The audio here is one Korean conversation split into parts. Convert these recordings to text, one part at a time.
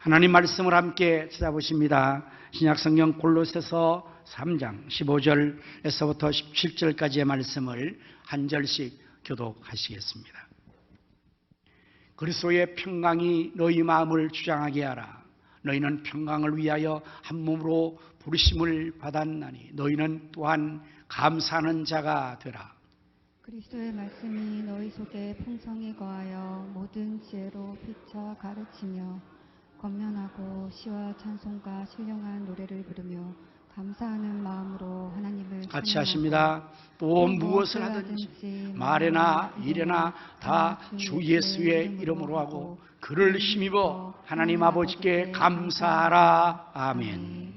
하나님 말씀을 함께 찾아보십니다. 신약성경 골로새서 3장 15절에서부터 17절까지의 말씀을 한 절씩 교독하시겠습니다. 그리스도의 평강이 너희 마음을 주장하게 하라. 너희는 평강을 위하여 한 몸으로 부르심을 받았나니 너희는 또한 감사하는 자가 되라. 그리스도의 말씀이 너희 속에 풍성히 거하여 모든 지혜로 피차 가르치며 권면하고 시와 찬송과 신령한 노래를 부르며 감사하는 마음으로 하나님을 같이 하십니다. 또 무엇을 하든지 말에나 일에나 다 주 예수의 이름으로 하고 그를 힘입어 하나님 아버지께 감사하라. 아멘.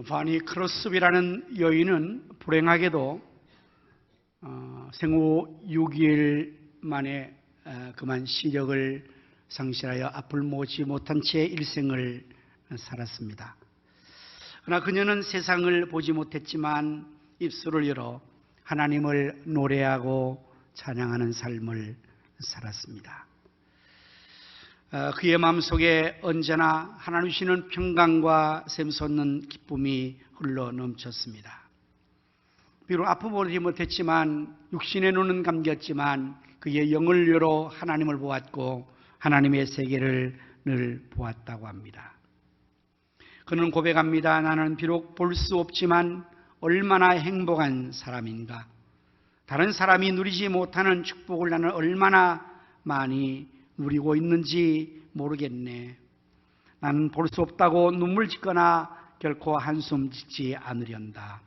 바니 크로스비라는 여인은 불행하게도 생후 6일 만에 그만 시력을 상실하여 앞을 보지 못한 채 일생을 살았습니다. 그러나 그녀는 세상을 보지 못했지만 입술을 열어 하나님을 노래하고 찬양하는 삶을 살았습니다. 그의 마음속에 언제나 하나님 주시는 평강과 샘솟는 기쁨이 흘러 넘쳤습니다. 비록 앞을 보지 못했지만 육신의 눈은 감겼지만 그의 영을 열어 하나님을 보았고 하나님의 세계를 늘 보았다고 합니다. 그는 고백합니다. 나는 비록 볼 수 없지만 얼마나 행복한 사람인가. 다른 사람이 누리지 못하는 축복을 나는 얼마나 많이 누리고 있는지 모르겠네. 나는 볼 수 없다고 눈물 짓거나 결코 한숨 짓지 않으련다.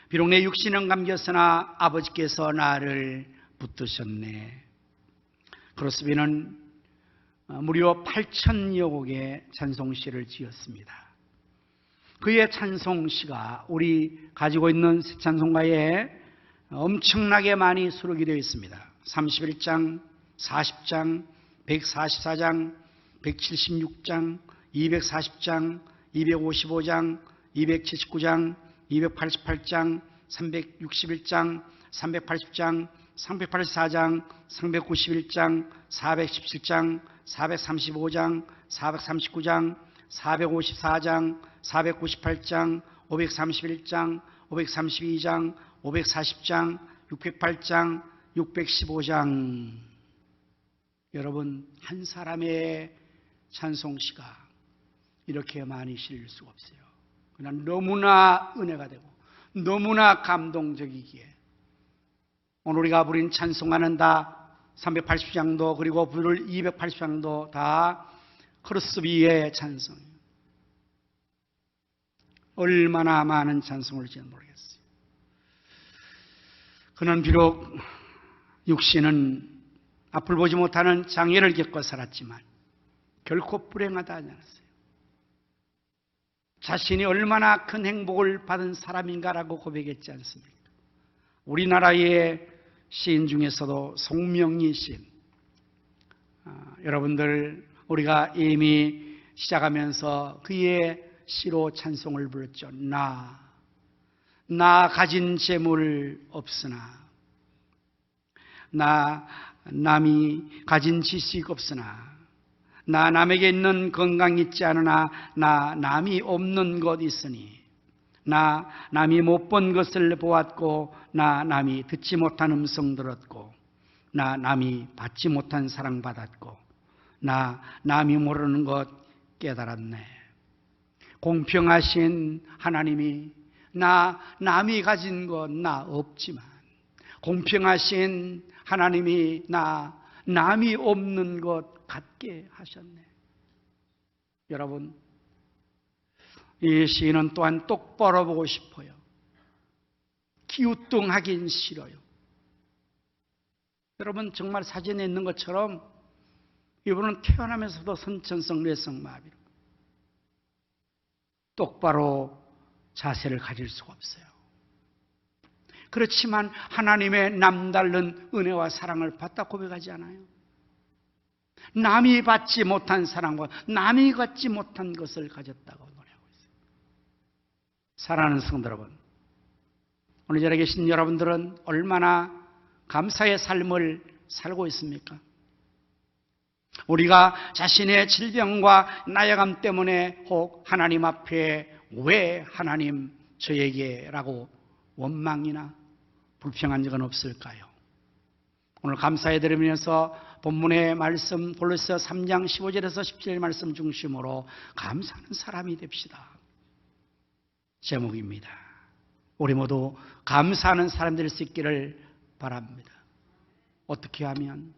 비록 내 육신은 감겼으나 아버지께서 나를 붙드셨네. 크로스비는 무려 8,000여 곡의 찬송시를 지었습니다. 그의 찬송시가 우리 가지고 있는 새 찬송가에 엄청나게 많이 수록이 되어 있습니다. 31장, 40장, 144장, 176장, 240장, 255장, 279장, 288장, 361장, 380장, 384장, 391장, 417장, 435장, 439장, 454장, 498장, 531장, 532장, 540장, 608장, 615장. 여러분, 한 사람의 찬송시가 이렇게 많이 실릴 수가 없어요. 그냥 너무나 은혜가 되고 너무나 감동적이기에 오늘 우리가 부린 찬송가는 다 380장도 그리고 부를 280장도 다 크로스비의 찬송이에요. 얼마나 많은 찬송을 지는지 모르겠어요. 그는 비록 육신은 앞을 보지 못하는 장애를 겪고 살았지만 결코 불행하다 하지 않았어요. 자신이 얼마나 큰 행복을 받은 사람인가라고 고백했지 않습니까? 우리나라의 시인 중에서도 송명희 시인, 여러분들 우리가 이미 시작하면서 그의 시로 찬송을 불렀죠. 나 가진 재물 없으나, 나 남이 가진 지식 없으나, 나 남에게 있는 건강 있지 않으나 나 남이 없는 것 있으니, 나 남이 못 본 것을 보았고 나 남이 듣지 못한 음성 들었고 나 남이 받지 못한 사랑 받았고 나 남이 모르는 것 깨달았네. 공평하신 하나님이 나 남이 가진 것 나 없지만 공평하신 하나님이 나 남이 없는 것 갖게 하셨네. 여러분, 이 시인은 또한 똑바로 보고 싶어요. 기우뚱하긴 싫어요. 여러분, 정말 사진에 있는 것처럼 이분은 태어나면서도 선천성 뇌성 마비로 똑바로 자세를 가질 수가 없어요. 그렇지만 하나님의 남다른 은혜와 사랑을 받다 고백하지 않아요. 남이 받지 못한 사랑과 남이 갖지 못한 것을 가졌다고 노래하고 있어요. 사랑하는 성도 여러분, 오늘 자리에 계신 여러분들은 얼마나 감사의 삶을 살고 있습니까? 우리가 자신의 질병과 나약함 때문에 혹 하나님 앞에 왜 하나님 저에게라고 원망이나 불평한 적은 없을까요? 오늘 감사해 드리면서 본문의 말씀 골로새 3장 15절에서 17절 말씀 중심으로 감사하는 사람이 됩시다. 제목입니다. 우리 모두 감사하는 사람 될 수 있기를 바랍니다. 어떻게 하면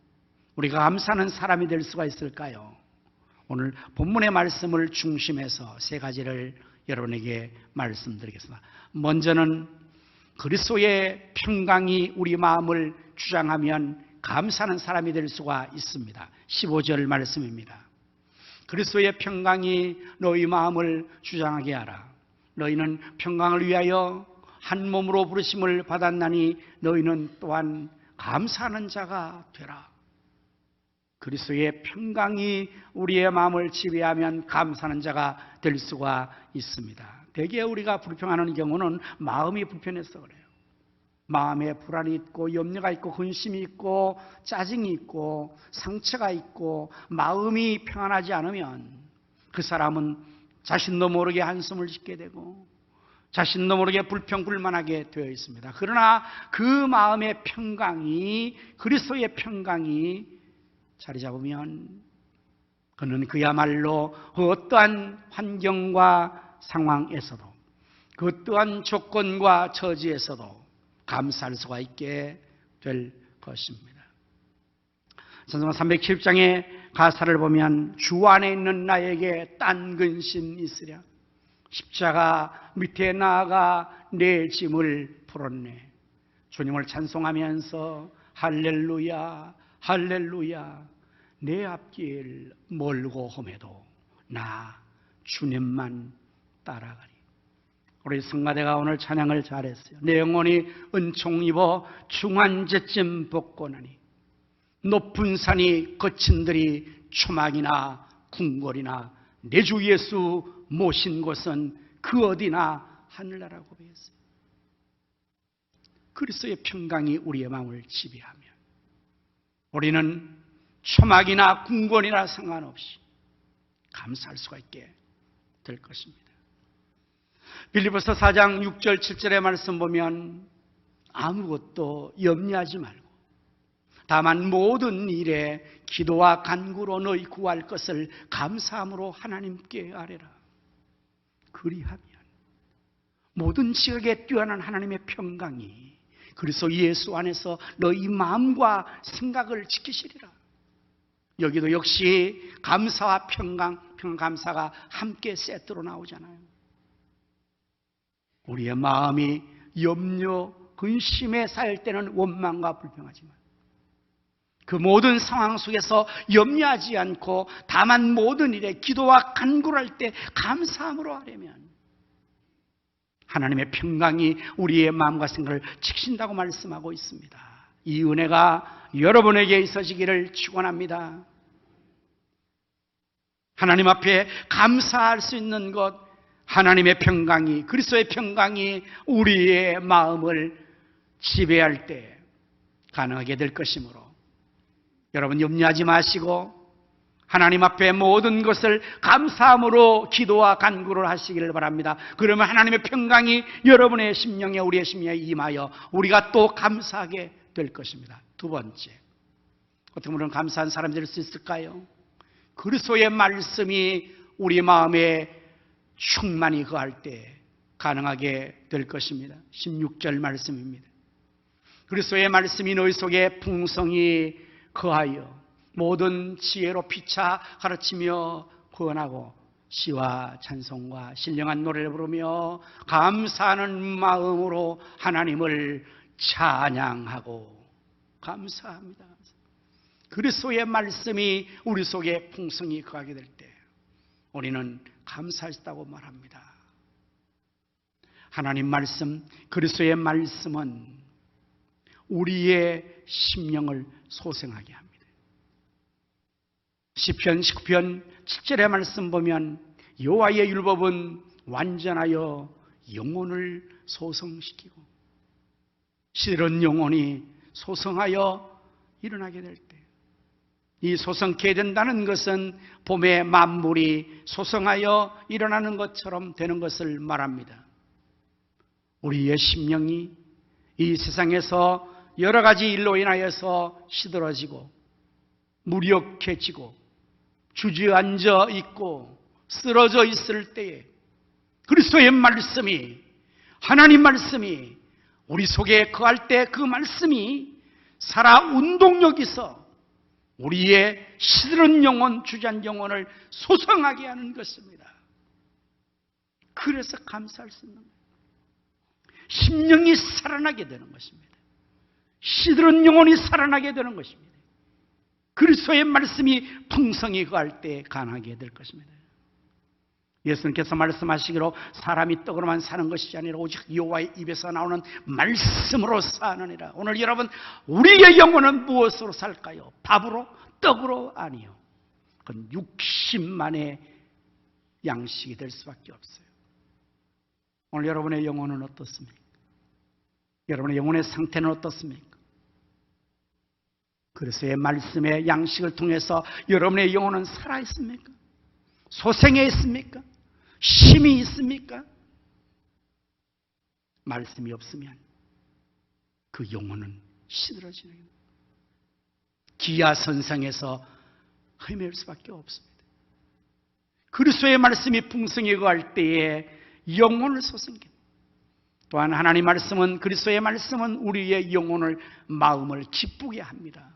우리가 감사하는 사람이 될 수가 있을까요? 오늘 본문의 말씀을 중심해서 세 가지를 여러분에게 말씀드리겠습니다. 먼저는 그리스도의 평강이 우리 마음을 주장하면 감사하는 사람이 될 수가 있습니다. 15절 말씀입니다. 그리스도의 평강이 너희 마음을 주장하게 하라. 너희는 평강을 위하여 한 몸으로 부르심을 받았나니 너희는 또한 감사하는 자가 되라. 그리스도의 평강이 우리의 마음을 지배하면 감사하는 자가 될 수가 있습니다. 대개 우리가 불평하는 경우는 마음이 불편해서 그래요. 마음에 불안이 있고 염려가 있고 근심이 있고 짜증이 있고 상처가 있고 마음이 평안하지 않으면 그 사람은 자신도 모르게 한숨을 짓게 되고 자신도 모르게 불평불만하게 되어 있습니다. 그러나 그 마음의 평강이 그리스도의 평강이 자리 잡으면 그는 그야말로 그 어떠한 환경과 상황에서도 그 어떠한 조건과 처지에서도 감사할 수가 있게 될 것입니다. 찬송가 370장의 가사를 보면 주 안에 있는 나에게 딴 근심 있으랴. 십자가 밑에 나아가 내 짐을 풀었네. 주님을 찬송하면서 할렐루야 할렐루야 내 앞길 멀고 험해도 나 주님만 따라가리. 우리 성가대가 오늘 찬양을 잘했어요. 내 영혼이 은총 입어 중환제쯤 복고나니 높은 산이 거친들이 초막이나 궁궐이나 내 주 예수 모신 곳은 그 어디나 하늘나라 고백했어요. 그리스도의 평강이 우리의 마음을 지배하면 우리는 초막이나 궁궐이나 상관없이 감사할 수가 있게 될 것입니다. 빌립보서 4장 6절 7절의 말씀 보면 아무것도 염려하지 말고 다만 모든 일에 기도와 간구로 너희 구할 것을 감사함으로 하나님께 아뢰라. 그리하면 모든 지각에 뛰어난 하나님의 평강이 그리스도 예수 안에서 너희 마음과 생각을 지키시리라. 여기도 역시 감사와 평강, 감사가 함께 세트로 나오잖아요. 우리의 마음이 염려, 근심에 쌓일 때는 원망과 불평하지만 그 모든 상황 속에서 염려하지 않고 다만 모든 일에 기도와 간구를 할 때 감사함으로 하려면 하나님의 평강이 우리의 마음과 생각을 지키신다고 말씀하고 있습니다. 이 은혜가 여러분에게 있어지기를 축원합니다. 하나님 앞에 감사할 수 있는 것, 하나님의 평강이, 그리스도의 평강이 우리의 마음을 지배할 때 가능하게 될 것이므로 여러분 염려하지 마시고 하나님 앞에 모든 것을 감사함으로 기도와 간구를 하시기를 바랍니다. 그러면 하나님의 평강이 여러분의 심령에 우리의 심령에 임하여 우리가 또 감사하게 될 것입니다. 두 번째, 어떻게 보면 감사한 사람이 될 수 있을까요? 그리스도의 말씀이 우리 마음에 충만히 거할 때 가능하게 될 것입니다. 16절 말씀입니다. 그리스도의 말씀이 너희 속에 풍성히 거하여 모든 지혜로 피차 가르치며 구원하고 시와 찬송과 신령한 노래를 부르며 감사하는 마음으로 하나님을 찬양하고 감사합니다. 그리스도의 말씀이 우리 속에 풍성히 거하게 될 때 우리는 감사할 수 있다고 말합니다. 하나님 말씀, 그리스도의 말씀은 우리의 심령을 소생하게 합니다. 시편 19편 7절의 말씀 보면 여호와의 율법은 완전하여 영혼을 소성시키고 시들은 영혼이 소성하여 일어나게 될 때 이 소성케 된다는 것은 봄에 만물이 소성하여 일어나는 것처럼 되는 것을 말합니다. 우리의 심령이 이 세상에서 여러 가지 일로 인하여서 시들어지고 무력해지고 주저앉아 있고 쓰러져 있을 때에 그리스도의 말씀이, 하나님 말씀이 우리 속에 거할 때 그 말씀이 살아 운동력이 있어 우리의 시들은 영혼, 주저앉은 영혼을 소성하게 하는 것입니다. 그래서 감사할 수 있는 거예요. 심령이 살아나게 되는 것입니다. 시들은 영혼이 살아나게 되는 것입니다. 그리스도의 말씀이 풍성히 거할 때 가능하게 될 것입니다. 예수님께서 말씀하시기로 사람이 떡으로만 사는 것이 아니라 오직 여호와의 입에서 나오는 말씀으로 사느니라. 오늘 여러분, 우리의 영혼은 무엇으로 살까요? 밥으로? 떡으로? 아니요. 그건 육신만의 양식이 될 수밖에 없어요. 오늘 여러분의 영혼은 어떻습니까? 여러분의 영혼의 상태는 어떻습니까? 그리스도의 말씀의 양식을 통해서 여러분의 영혼은 살아있습니까? 소생해 있습니까? 힘이 있습니까? 말씀이 없으면 그 영혼은 시들어지는 거예요. 기야선상에서 헤맬 수밖에 없습니다. 그리스도의 말씀이 풍성히 거할 때에 영혼을 소생합니다. 또한 하나님 말씀은, 그리스도의 말씀은 우리의 영혼을, 마음을 기쁘게 합니다.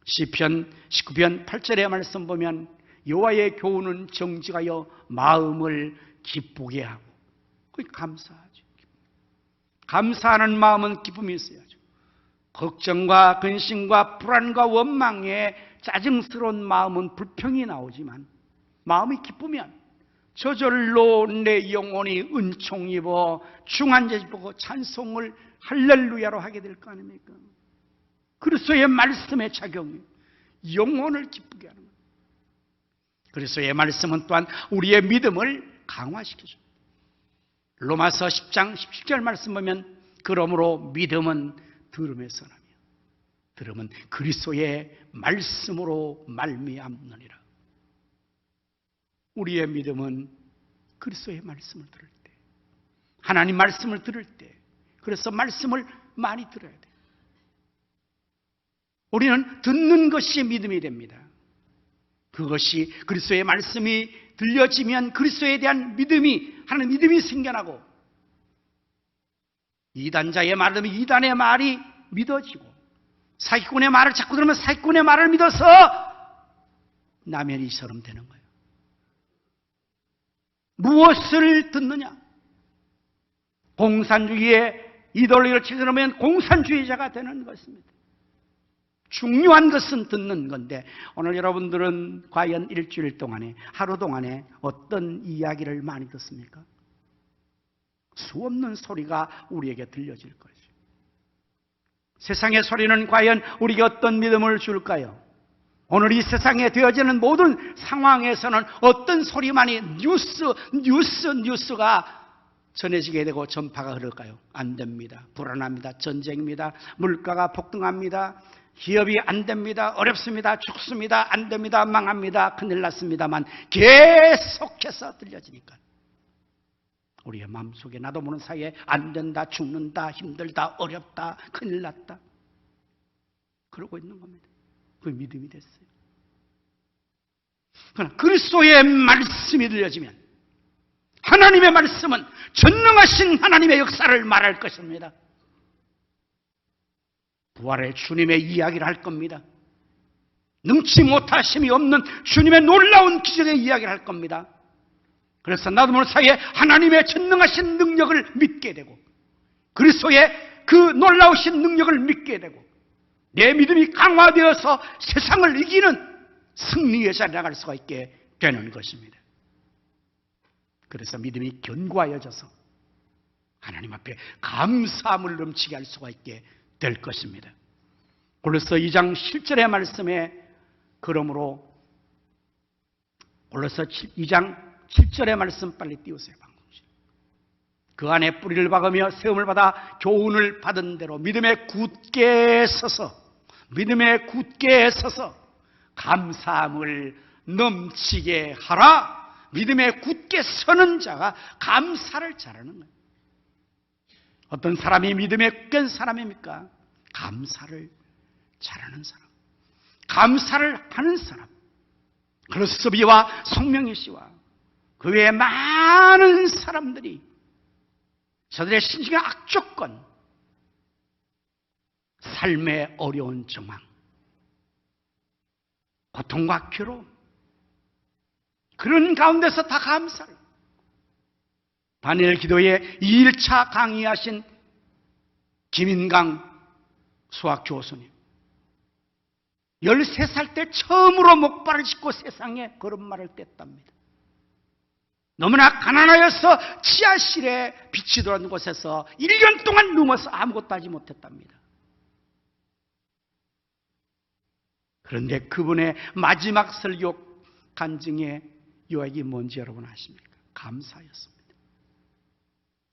시편 19편 8절의 말씀 보면 여호와의 교훈은 정직하여 마음을 기쁘게 하고, 그게 감사하죠. 감사하는 마음은 기쁨이 있어야죠. 걱정과 근심과 불안과 원망에 짜증스러운 마음은 불평이 나오지만 마음이 기쁘면 저절로 내 영혼이 은총 입어 중한제 보고 찬송을 할렐루야로 하게 될 거 아닙니까? 그리스도의 말씀의 작용이 영혼을 기쁘게 하는 거예요. 그리스도의 말씀은 또한 우리의 믿음을 강화시켜줍니다. 로마서 10장 17절 말씀 보면 그러므로 믿음은 들음에서 나며 들음은 그리스도의 말씀으로 말미암느니라. 우리의 믿음은 그리스도의 말씀을 들을 때, 하나님 말씀을 들을 때, 그래서 말씀을 많이 들어야 돼요. 우리는 듣는 것이 믿음이 됩니다. 그것이 그리스도의 말씀이 들려지면 그리스도에 대한 믿음이, 하나님 믿음이 생겨나고, 이단자의 말을 들으면 이단의 말이 믿어지고, 사기꾼의 말을 자꾸 들으면 사기꾼의 말을 믿어서 남의 이처럼 되는 거예요. 무엇을 듣느냐? 공산주의의 이데올로기를 치르면 공산주의자가 되는 것입니다. 중요한 것은 듣는 건데, 오늘 여러분들은 과연 일주일 동안에, 하루 동안에 어떤 이야기를 많이 듣습니까? 수없는 소리가 우리에게 들려질 것이죠. 세상의 소리는 과연 우리에게 어떤 믿음을 줄까요? 오늘 이 세상에 되어지는 모든 상황에서는 어떤 소리만이 뉴스가 전해지게 되고 전파가 흐를까요? 안 됩니다. 불안합니다. 전쟁입니다. 물가가 폭등합니다. 기업이 안 됩니다. 어렵습니다. 죽습니다. 안 됩니다. 망합니다. 큰일 났습니다만 계속해서 들려지니까 우리의 마음속에 나도 모르는 사이에 안 된다, 죽는다, 힘들다, 어렵다, 큰일 났다 그러고 있는 겁니다. 그게 믿음이 됐어요. 그러나 그리스도의 말씀이 들려지면 하나님의 말씀은 전능하신 하나님의 역사를 말할 것입니다. 부활의 주님의 이야기를 할 겁니다. 능치 못하심이 없는 주님의 놀라운 기적의 이야기를 할 겁니다. 그래서 나도 모르는 사이에 하나님의 전능하신 능력을 믿게 되고, 그리스도의 그 놀라우신 능력을 믿게 되고, 내 믿음이 강화되어서 세상을 이기는 승리의 자리에 나갈 수가 있게 되는 것입니다. 그래서 믿음이 견고하여져서 하나님 앞에 감사함을 넘치게 할 수가 있게 될 것입니다. 골로새 2장 7절의 말씀에, 그러므로 골로새 2장 7절의 말씀 빨리 띄우세요. 그 안에 뿌리를 박으며 세움을 받아 교훈을 받은 대로 믿음에 굳게 서서 감사함을 넘치게 하라. 믿음에 굳게 서는 자가 감사를 잘하는 거예요. 어떤 사람이 믿음에 굳게 사람입니까? 감사를 잘하는 사람, 감사를 하는 사람. 글로스비와 송명희 씨와 그 외에 많은 사람들이 저들의 신중의 악조건, 삶의 어려운 정황, 고통과 괴로움, 그런 가운데서 다 감사를. 다니엘 기도에 2일차 강의하신 김인강 수학 교수님, 13살 때 처음으로 목발을 짚고 세상에 걸음마를 뗐답니다. 너무나 가난하여서 지하실에 빛이 들어오는 곳에서 1년 동안 누워서 아무것도 하지 못했답니다. 그런데 그분의 마지막 설교 간증의 요약이 뭔지 여러분 아십니까? 감사였습니다.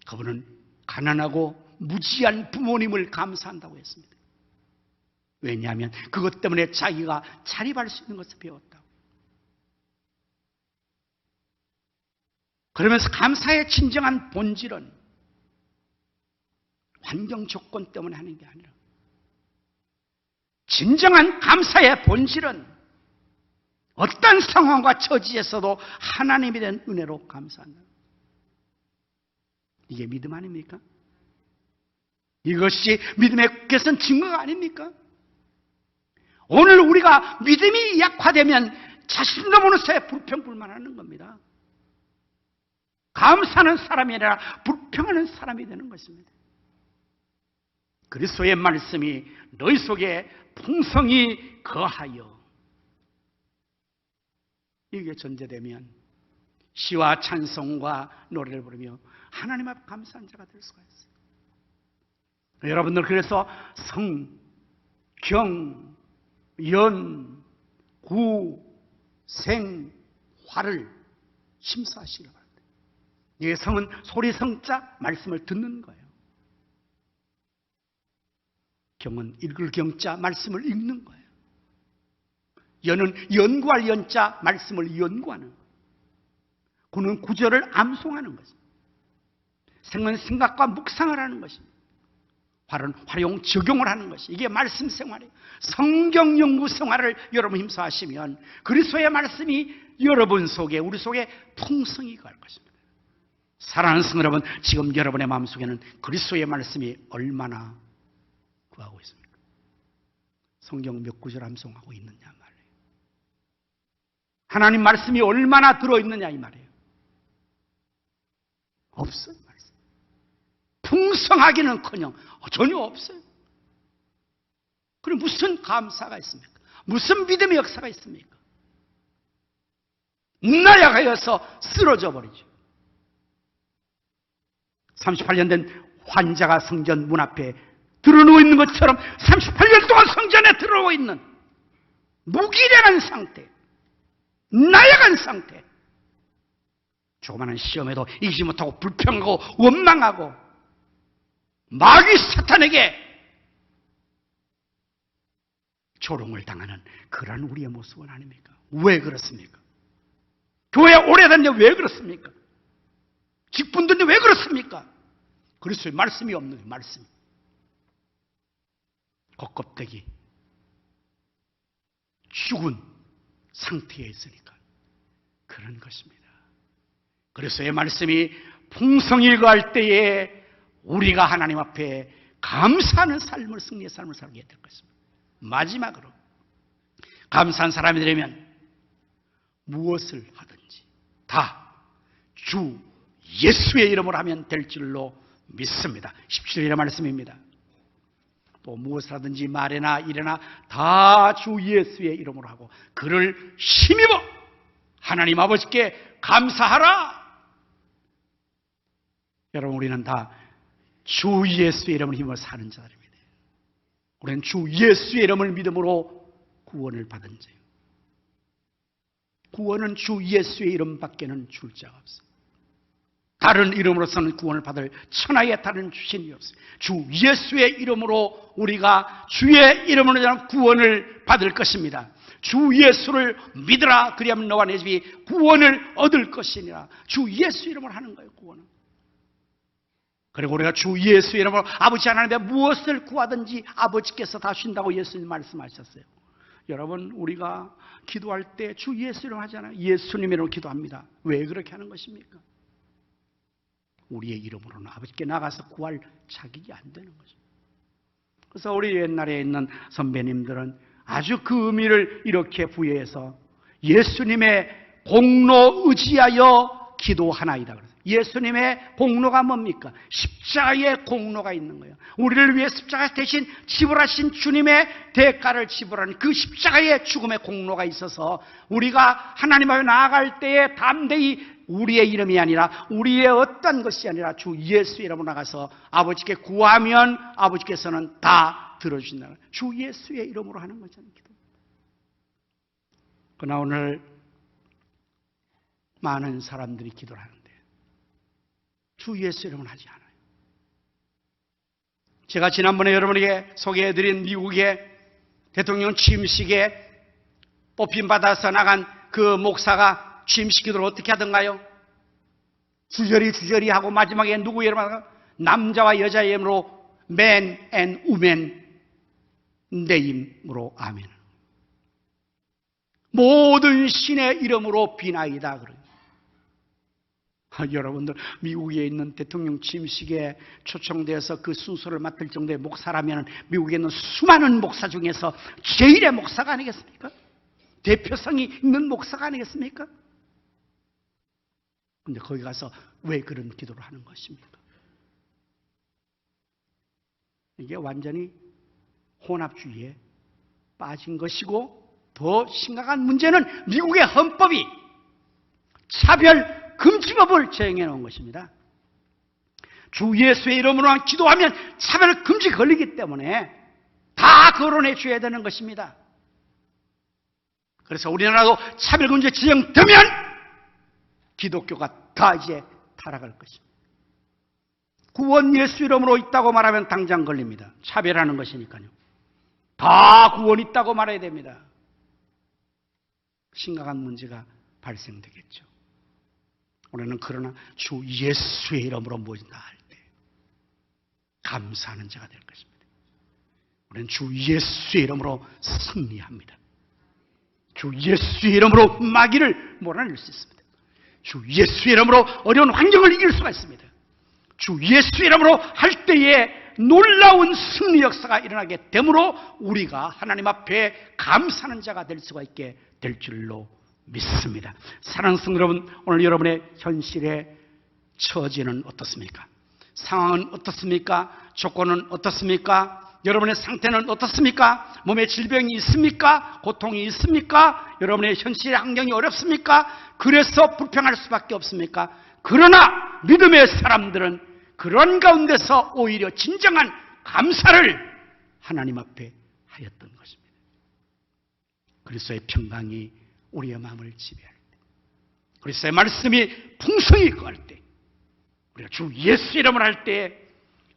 그분은 가난하고 무지한 부모님을 감사한다고 했습니다. 왜냐하면 그것 때문에 자기가 자립할 수 있는 것을 배웠다고. 그러면서 감사의 진정한 본질은 환경 조건 때문에 하는 게 아니라, 진정한 감사의 본질은 어떤 상황과 처지에서도 하나님에 대한 은혜로 감사한다. 이게 믿음 아닙니까? 이것이 믿음의 개선 증거가 아닙니까? 오늘 우리가 믿음이 약화되면 자신도 모르는 사이에 불평불만하는 겁니다. 감사하는 사람이 아니라 불평하는 사람이 되는 것입니다. 그리스도의 말씀이 너희 속에 풍성히 거하여, 이게 전제되면 시와 찬송과 노래를 부르며 하나님 앞 감사한 자가 될 수가 있어요. 여러분들 그래서 성, 경, 연, 구, 생, 화를 심사하시기 바랍니다. 이 성은 소리 성자 말씀을 듣는 거예요. 경은 읽을 경자 말씀을 읽는 거예요. 연은 연구할 연자 말씀을 연구하는 거예요. 구는 구절을 암송하는 것입니다. 생은 생각과 묵상을 하는 것입니다. 활은 활용 적용을 하는 것이, 이게 말씀 생활이에요. 성경 연구 생활을 여러분 힘써하시면 그리스도의 말씀이 여러분 속에, 우리 속에 풍성히 갈 것입니다. 사랑하는 성도 여러분, 지금 여러분의 마음속에는 그리스도의 말씀이 얼마나 구하고 있습니까? 성경 몇 구절 암송하고 있느냐 말이에요. 하나님 말씀이 얼마나 들어있느냐 이 말이에요. 없어요. 말씀 풍성하기는커녕 전혀 없어요. 그럼 무슨 감사가 있습니까? 무슨 믿음의 역사가 있습니까? 나약하여서 쓰러져 버리죠. 38년 된 환자가 성전 문 앞에 들어누워 있는 것처럼 38년 동안 성전에 들어누워 있는 무기력한 상태, 나약한 상태, 조그마한 시험에도 이기지 못하고 불평하고 원망하고 마귀 사탄에게 조롱을 당하는 그런 우리의 모습은 아닙니까? 왜 그렇습니까? 교회 오래 다녔는데 왜 그렇습니까? 직분들인데 왜 그렇습니까? 그리스도의 말씀이 없는 거예요. 말씀. 겉껍데기 죽은 상태에 있으니까 그런 것입니다. 그리스도의 말씀이 풍성히 거할 때에 우리가 하나님 앞에 감사하는 삶을, 승리의 삶을 살게 될 것입니다. 마지막으로 감사한 사람이 되려면 무엇을 하든지 다 주 예수의 이름으로 하면 될 줄로 믿습니다. 17절의 말씀입니다. 또 무엇을 하든지 말이나 일이나 다 주 예수의 이름으로 하고 그를 힘입어 하나님 아버지께 감사하라. 여러분, 우리는 다 주 예수의 이름을 힘입어 사는 자들입니다. 우리는 주 예수의 이름을 믿음으로 구원을 받은 자예요. 구원은 주 예수의 이름밖에는 줄 자가 없어요. 다른 이름으로서는 구원을 받을 천하에 다른 주신이 없어요. 주 예수의 이름으로 우리가 주의 이름으로 구원을 받을 것입니다. 주 예수를 믿으라. 그리하면 너와 내 집이 구원을 얻을 것이니라. 주 예수 이름으로 하는 거예요, 구원은. 그리고 우리가 주 예수 이름으로 아버지 하나님께 무엇을 구하든지 아버지께서 다 주신다고 예수님 말씀하셨어요. 여러분, 우리가 기도할 때 주 예수 이름 하잖아요. 예수님 이름으로 기도합니다. 왜 그렇게 하는 것입니까? 우리의 이름으로는 아버지께 나가서 구할 자격이 안 되는 거죠. 그래서 우리 옛날에 있는 선배님들은 아주 그 의미를 이렇게 부여해서 예수님의 공로 의지하여 기도하나이다. 예수님의 공로가 뭡니까? 십자가의 공로가 있는 거예요. 우리를 위해 십자가 대신 지불하신 주님의 대가를 지불하는 그 십자가의 죽음의 공로가 있어서 우리가 하나님 앞에 나아갈 때에 담대히 우리의 이름이 아니라 우리의 어떤 것이 아니라 주 예수 이름으로 나가서 아버지께 구하면 아버지께서는 다 들어주신다. 주 예수의 이름으로 하는 거잖아요, 기도. 그러나 오늘 많은 사람들이 기도를 하는데 주 예수 이름은 하지 않아요. 제가 지난번에 여러분에게 소개해드린 미국의 대통령 취임식에 뽑힘받아서 나간 그 목사가 취임식 기도를 어떻게 하던가요? 주저리 하고 마지막에 누구 이름으로? 남자와 여자의 이름으로 man and woman 네임으로 아멘. 모든 신의 이름으로 비나이다. 여러분들, 미국에 있는 대통령 취임식에 초청되어서 그 순서를 맡을 정도의 목사라면 미국에 있는 수많은 목사 중에서 제일의 목사가 아니겠습니까? 대표성이 있는 목사가 아니겠습니까? 근데 거기 가서 왜 그런 기도를 하는 것입니까? 이게 완전히 혼합주의에 빠진 것이고, 더 심각한 문제는 미국의 헌법이 차별 금지법을 제정해 놓은 것입니다. 주 예수의 이름으로만 기도하면 차별 금지 걸리기 때문에 다 거론해 줘야 되는 것입니다. 그래서 우리나라도 차별 금지 지정되면 기독교가 다 이제 타락할 것입니다. 구원 예수 이름으로 있다고 말하면 당장 걸립니다. 차별하는 것이니까요. 다 구원 있다고 말해야 됩니다. 심각한 문제가 발생되겠죠. 우리는 그러나 주 예수의 이름으로 모인다 할 때 감사하는 자가 될 것입니다. 우리는 주 예수의 이름으로 승리합니다. 주 예수의 이름으로 마귀를 몰아낼 수 있습니다. 주 예수의 이름으로 어려운 환경을 이길 수가 있습니다. 주 예수의 이름으로 할 때에 놀라운 승리 역사가 일어나게 되므로 우리가 하나님 앞에 감사하는 자가 될 수가 있게 될 줄로 믿습니다. 사랑하는 성도 여러분, 오늘 여러분의 현실의 처지는 어떻습니까? 상황은 어떻습니까? 조건은 어떻습니까? 여러분의 상태는 어떻습니까? 몸에 질병이 있습니까? 고통이 있습니까? 여러분의 현실의 환경이 어렵습니까? 그래서 불평할 수밖에 없습니까? 그러나 믿음의 사람들은 그런 가운데서 오히려 진정한 감사를 하나님 앞에 하였던 것입니다. 그리스도의 평강이 우리의 마음을 지배할 때, 그리스도의 말씀이 풍성히 거할 때, 우리가 주 예수 이름을 할 때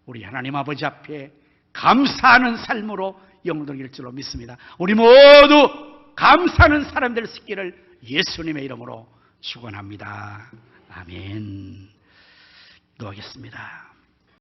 우리 하나님 아버지 앞에 감사하는 삶으로 영원하길 줄로 믿습니다. 우리 모두 감사하는 사람 될 수 있기를 예수님의 이름으로 축원합니다. 아멘. 기도하겠습니다.